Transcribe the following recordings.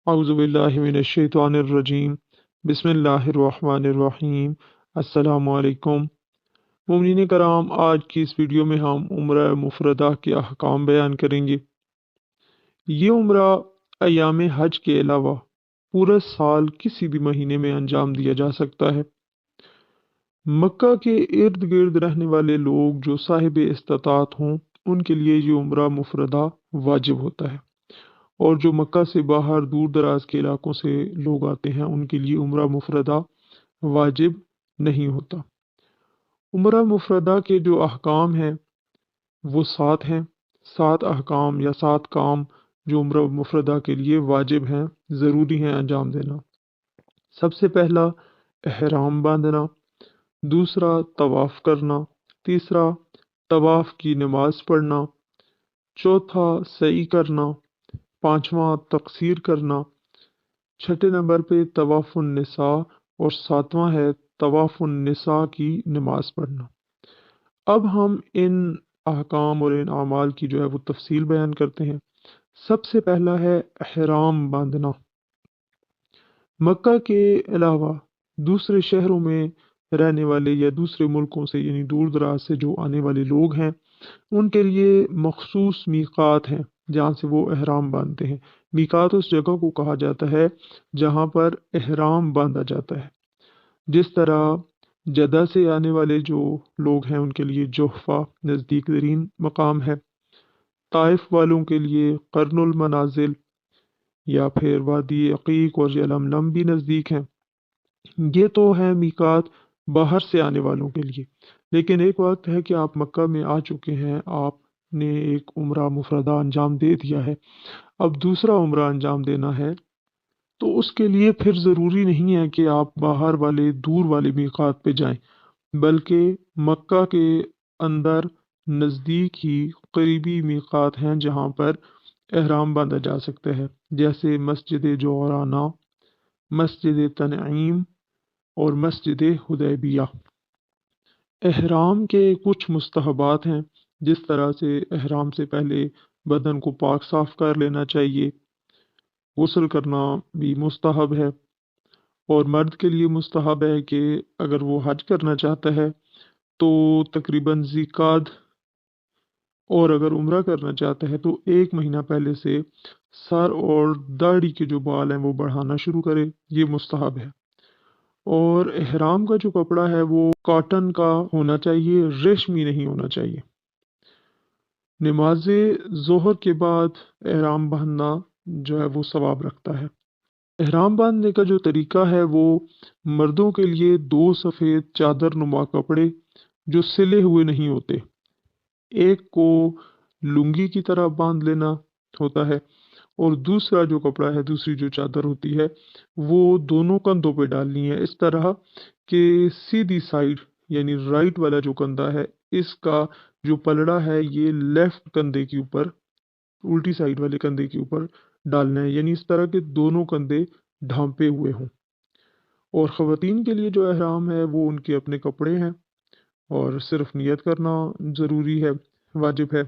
اعوذ باللہ من الشیطان الرجیم بسم اللہ الرحمن الرحیم۔ السلام علیکم مومنین کرام، آج کی اس ویڈیو میں ہم عمرہ مفردہ کے احکام بیان کریں گے۔ یہ عمرہ ایام حج کے علاوہ پورے سال کسی بھی مہینے میں انجام دیا جا سکتا ہے۔ مکہ کے ارد گرد رہنے والے لوگ جو صاحب استطاعت ہوں ان کے لیے یہ عمرہ مفردہ واجب ہوتا ہے، اور جو مکہ سے باہر دور دراز کے علاقوں سے لوگ آتے ہیں ان کے لیے عمرہ مفردہ واجب نہیں ہوتا۔ عمرہ مفردہ کے جو احکام ہیں وہ 7 ہیں۔ 7 احکام یا 7 کام جو عمرہ مفردہ کے لیے واجب ہیں، ضروری ہیں انجام دینا۔ سب سے پہلا احرام باندھنا، دوسرا طواف کرنا، تیسرا طواف کی نماز پڑھنا، چوتھا سعی کرنا، پانچواں تقصیر کرنا، چھٹے نمبر پہ طواف النساء، اور ساتواں ہے طواف النساء کی نماز پڑھنا۔ اب ہم ان احکام اور ان اعمال کی جو ہے وہ تفصیل بیان کرتے ہیں۔ سب سے پہلا ہے احرام باندھنا۔ مکہ کے علاوہ دوسرے شہروں میں رہنے والے یا دوسرے ملکوں سے یعنی دور دراز سے جو آنے والے لوگ ہیں ان کے لیے مخصوص میقات ہیں جہاں سے وہ احرام باندھتے ہیں۔ میقات اس جگہ کو کہا جاتا ہے جہاں پر احرام باندھا جاتا ہے۔ جس طرح جدہ سے آنے والے جو لوگ ہیں ان کے لیے جحفہ نزدیک ترین مقام ہے، طائف والوں کے لیے قرن المنازل یا پھر وادی عقیق اور یلملم بھی نزدیک ہیں۔ یہ تو ہے میقات باہر سے آنے والوں کے لیے، لیکن ایک وقت ہے کہ آپ مکہ میں آ چکے ہیں، آپ نے ایک عمرہ مفردہ انجام دے دیا ہے، اب دوسرا عمرہ انجام دینا ہے، تو اس کے لیے پھر ضروری نہیں ہے کہ آپ باہر والے دور والے میقات پہ جائیں، بلکہ مکہ کے اندر نزدیک ہی قریبی میقات ہیں جہاں پر احرام باندھا جا سکتا ہے، جیسے مسجد جعرانہ، مسجد تنعیم اور مسجد حدیبیہ۔ احرام کے کچھ مستحبات ہیں، جس طرح سے احرام سے پہلے بدن کو پاک صاف کر لینا چاہیے، غسل کرنا بھی مستحب ہے، اور مرد کے لیے مستحب ہے کہ اگر وہ حج کرنا چاہتا ہے تو تقریباً ذیقعد، اور اگر عمرہ کرنا چاہتا ہے تو 1 مہینہ پہلے سے سر اور داڑھی کے جو بال ہیں وہ بڑھانا شروع کرے، یہ مستحب ہے۔ اور احرام کا جو کپڑا ہے وہ کاٹن کا ہونا چاہیے، ریشمی نہیں ہونا چاہیے۔ نماز ظہر کے بعد احرام باندھنا جو ہے وہ ثواب رکھتا ہے۔ احرام باندھنے کا جو طریقہ ہے وہ مردوں کے لیے 2 سفید چادر نما کپڑے جو سلے ہوئے نہیں ہوتے، ایک کو لنگی کی طرح باندھ لینا ہوتا ہے، اور دوسرا جو کپڑا ہے، دوسری جو چادر ہوتی ہے وہ دونوں کندھوں پہ ڈالنی ہے، اس طرح کہ سیدھی سائیڈ یعنی رائٹ والا جو کندھا ہے اس کا جو پلڑا ہے یہ لیفٹ کندھے کے اوپر، الٹی سائیڈ والے کندھے کے اوپر ڈالنا ہے، یعنی اس طرح کے دونوں کندھے ڈھانپے ہوئے ہوں۔ اور خواتین کے لیے جو احرام ہے وہ ان کے اپنے کپڑے ہیں، اور صرف نیت کرنا ضروری ہے، واجب ہے۔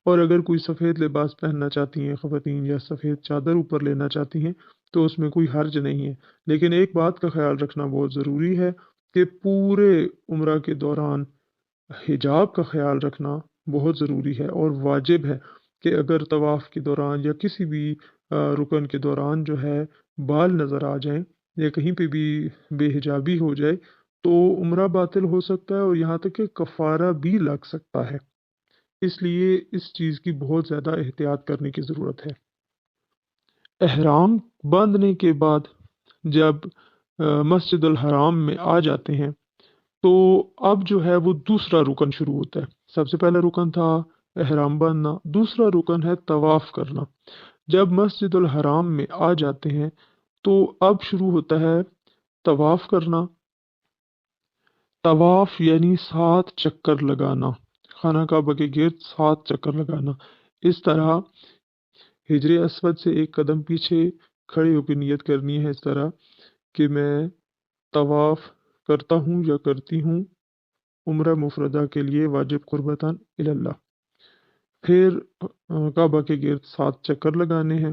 اور اگر کوئی سفید لباس پہننا چاہتی ہیں خواتین یا سفید چادر اوپر لینا چاہتی ہیں تو اس میں کوئی حرج نہیں ہے، لیکن ایک بات کا خیال رکھنا بہت ضروری ہے کہ پورے عمرہ کے دوران حجاب کا خیال رکھنا بہت ضروری ہے اور واجب ہے کہ اگر طواف کے دوران یا کسی بھی رکن کے دوران جو ہے بال نظر آ جائیں یا کہیں پہ بھی بے حجابی ہو جائے تو عمرہ باطل ہو سکتا ہے، اور یہاں تک کہ کفارہ بھی لگ سکتا ہے، اس لیے اس چیز کی بہت زیادہ احتیاط کرنے کی ضرورت ہے۔ احرام باندھنے کے بعد جب مسجد الحرام میں آ جاتے ہیں تو اب جو ہے وہ دوسرا رکن شروع ہوتا ہے۔ سب سے پہلا رکن تھا احرام باندھنا، دوسرا رکن ہے طواف کرنا۔ جب مسجد الحرام میں آ جاتے ہیں تو اب شروع ہوتا ہے طواف کرنا۔ طواف یعنی 7 چکر لگانا، خانہ کعبہ کے گرد 7 چکر لگانا۔ اس طرح حجر اسود سے 1 قدم پیچھے کھڑے ہو کے نیت کرنی ہے، اس طرح کہ میں طواف کرتا ہوں یا کرتی ہوں عمرہ مفردہ کے لیے واجب قربتاً اللہ۔ پھر کعبہ کے گرد 7 چکر لگانے ہیں۔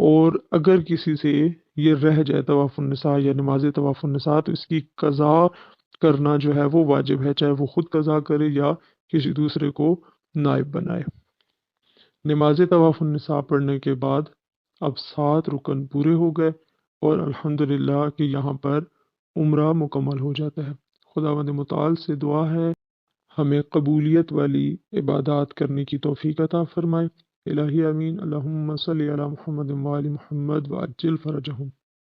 اور اگر کسی سے یہ رہ جائے طواف النساء یا نماز طواف النساء تو اس کی قضا کرنا جو ہے وہ واجب ہے، چاہے وہ خود قضا کرے یا کسی دوسرے کو نائب بنائے۔ نماز طواف النساء پڑھنے کے بعد اب 7 رکن پورے ہو گئے اور الحمدللہ کہ یہاں پر عمرہ مکمل ہو جاتا ہے۔ خداوند متعال سے دعا ہے ہمیں قبولیت والی عبادات کرنے کی توفیق عطا فرمائے۔ الہی آمین۔ اللہم صلی علی محمد و آل محمد وعجل فرجہم۔